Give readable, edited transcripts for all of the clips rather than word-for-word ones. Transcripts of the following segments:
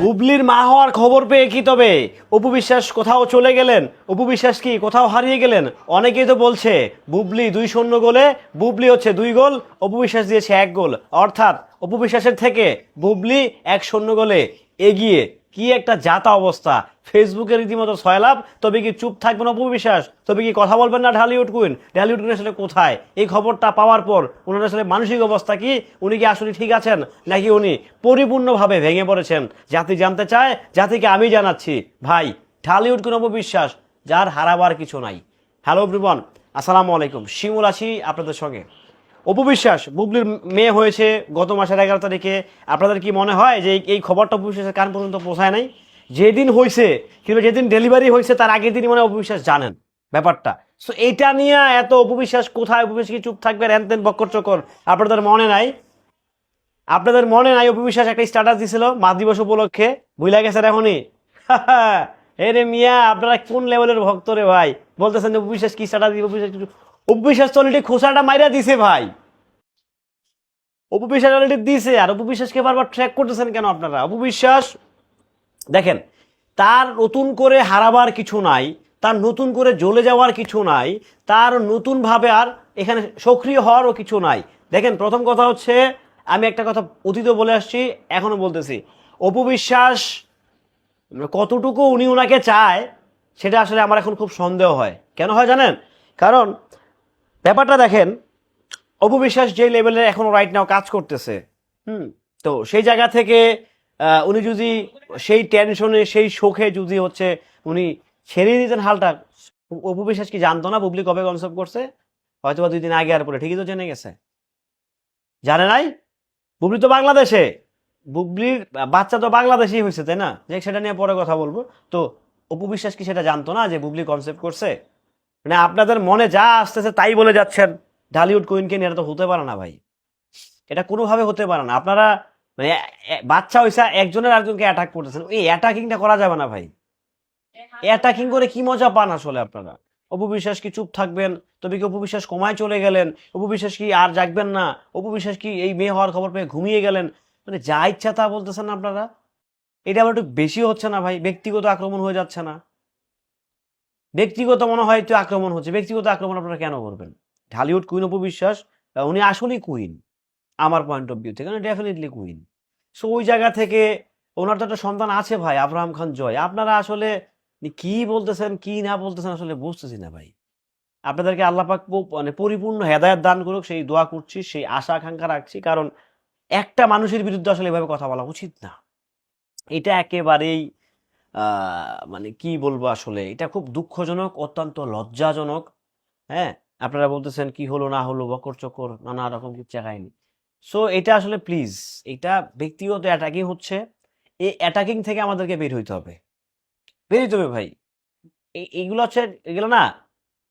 বুবলির মা হওয়ার খবর পেয়ে কি তবে অপু বিশ্বাস কোথাও চলে গেলেন? অপু বিশ্বাস কি কোথাও হারিয়ে গেলেন? অনেকেই তো বলছে বুবলি 2-0 গোলে, বুবলি হচ্ছে 2 গোল, অপু বিশ্বাস দিয়েছে 1 গোল, অর্থাৎ অপু বিশ্বাসের থেকে বুবলি 1-0 গোলে এগিয়ে। কি একটা জাতা অবস্থা, ফেসবুকে রীতিমতো সয়লাভ। তবে কি চুপ থাকবেন অপু বিশ্বাস? তবে কি কথা বলবেন না ঢালিউড কুইন? ঢালিউড কুইন আসলে কোথায়? এই খবরটা পাওয়ার পর ওনার আসলে মানসিক অবস্থা কি? উনি কি আসলে ঠিক আছেন, নাকি উনি পরিপূর্ণভাবে ভেঙে পড়েছেন? জাতি জানতে চায়, জাতিকে আমি জানাচ্ছি ভাই, ঢালিউড কুইন অপু বিশ্বাস, যার হারাবার কিছু নাই। হ্যালো এভরিওয়ান, আসসালামু আলাইকুম, শিমুল আছি আপনাদের সঙ্গে। অপু বিশ্বাস বুবলির মেয়ে হয়েছে গত মাসের 11 তারিখে। আপনাদের কি মনে হয় যে এই খবরটা অপু বিশ্বাসের কান পর্যন্ত পৌঁছায় নাই? যেদিন হয়েছে কিংবা যেদিন ডেলিভারি হয়েছে তার আগের দিনই মানে অপু বিশ্বাস জানেন ব্যাপারটা। সো এটা নিয়ে এত অপু বিশ্বাস কোথায়, অপু বিশ্বাস কি চুপ থাকবে হ্যান ত্যান বক্কর চক্কর? আপনাদের মনে নাই? আপনাদের মনে নাই অপু বিশ্বাস একটা স্ট্যাটাস দিছিল মা দিবস উপলক্ষে? ভুলে গেছেন এখনই? এ রে মিয়া, আপনারা কোন লেভেলের ভক্ত রে ভাই? বলতেছেন যে অপু বিশ্বাস কি স্ট্যাটাস দিব? অপু বিশ্বাস তো অলরেডি খোসাটা মাইরা দিছে ভাই। অপু বিশ্বাস অলরেডি দিছে, আর অপু বিশ্বাসকে বারবার ট্র্যাক করতেছেন কেন আপনারা? অপু বিশ্বাস দেখেন, তার নতুন করে হারাবার কিছু নাই, তার নতুন করে জ্বলে যাওয়ার কিছু নাই, তার নতুনভাবে আর এখানে সক্রিয় হওয়ারও কিছু নাই। দেখেন, প্রথম কথা হচ্ছে, আমি একটা কথা অতীত বলে আসছি, এখনো বলতেছি, অপু বিশ্বাস কতটুকু উনি ওনাকে চায় সেটা আসলে আমার এখন খুব সন্দেহ হয়। কেন হয় জানেন? কারণ ব্যাপারটা দেখেন, অপু বিশ্বাস যে লেভেলে এখন রাইট নাও কাজ করতেছে, তো সেই জায়গা থেকে উনি যদি সেই টেনশনে সেই শোকে যদি হচ্ছে উনি ছেড়ে দিতেন হালটা, অপু বিশ্বাস কি জানতো না বুবলি কবে কনসেপ্ট করছে? হয়তো বা 2 দিন আগে আর পরে ঠিকই তো জেনে গেছে। জানে নাই? বুবলি তো বাংলাদেশে, বুবলির বাচ্চা তো বাংলাদেশেই হয়েছে, তাই না? যে সেটা নিয়ে পরে কথা বলবো। তো অপু বিশ্বাস কি সেটা জানতো না যে বুবলি কনসেপ্ট করছে? মানে আপনাদের মনে যা আসতেছে তাই বলে যাচ্ছেন ঢালিউড কুইনকে নিয়ে। এটা তো হতে পারে না ভাই, এটা কোনোভাবে হতে পারে না। আপনারা মানে বাচ্চা হয়েছে একজনের আরেকজনকে অ্যাটাক করতেছেন, এই অ্যাটাকিংটা করা যাবে না ভাই। অ্যাটাকিং করে কি মজা পান আসলে আপনারা? অপু বিশ্বাস কি চুপ থাকবেন? তবে কি অপু বিশ্বাস কমায় চলে গেলেন? অপু বিশ্বাস কি আর জাগবেন না? অপু বিশ্বাস কি এই মেয়ে হওয়ার খবর পেয়ে ঘুমিয়ে গেলেন? মানে যা ইচ্ছা তা বলতেছেন না আপনারা। এটা আবার একটু বেশি হচ্ছে না ভাই? ব্যক্তিগত আক্রমণ হয়ে যাচ্ছে না? ব্যক্তিগত মনে হয় একটু আক্রমণ হচ্ছে। ব্যক্তিগত আক্রমণ আপনারা কেন করবেন? ঢালিউড কুইন অপু বিশ্বাস, উনি আসলেই কুইন আমার পয়েন্ট অফ ভিউ থেকে, ডেফিনেটলি কুইন। সো ওই জায়গা থেকে ওনার তো একটা সন্তান আছে ভাই, আব্রাহাম খান জয়। আপনারা আসলে কি বলতেছেন কি না বলতেছেন আসলে বুঝতেছি না ভাই। আপনাদেরকে আল্লাহ পাক মানে পরিপূর্ণ হেদায়েত দান করুক, সেই দোয়া করছি, সেই আশা আকাঙ্ক্ষা রাখছি। কারণ একটা মানুষের বিরুদ্ধে আসলে এভাবে কথা বলা উচিত না। এটা একেবারেই মানে কি বলবো আসলে, এটা খুব দুঃখজনক, অত্যন্ত লজ্জাজনক। হ্যাঁ, আপনারা বলতেছেন কি হলো না হলো, বকর চকর নানা রকম কিচ্ছা কাহিনী। সো এটা আসলে প্লিজ, এটা ব্যক্তিগত অ্যাটাকিং হচ্ছে। এই অ্যাটাকিং থেকে আমাদেরকে বের হইতে হবে, বের হইতে হবে ভাই। এইগুলো হচ্ছে, এগুলো না,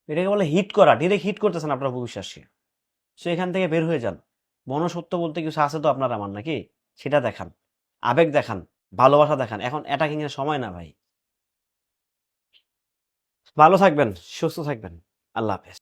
এটাকে বলে হিট করা, ডিরেক্ট হিট করতেছেন আপনারা বিশ্বাসী। সো এখান থেকে বের হয়ে যান। মনসত্ব বলতে কিছু আছে তো আপনার আমার, নাকি? সেটা দেখান, আবেগ দেখান, ভালোবাসা দেখান। এখন অ্যাটাকিং এর সময় না ভাই। ভালো থাকবেন, সুস্থ থাকবেন। আল্লাহ হাফেজ।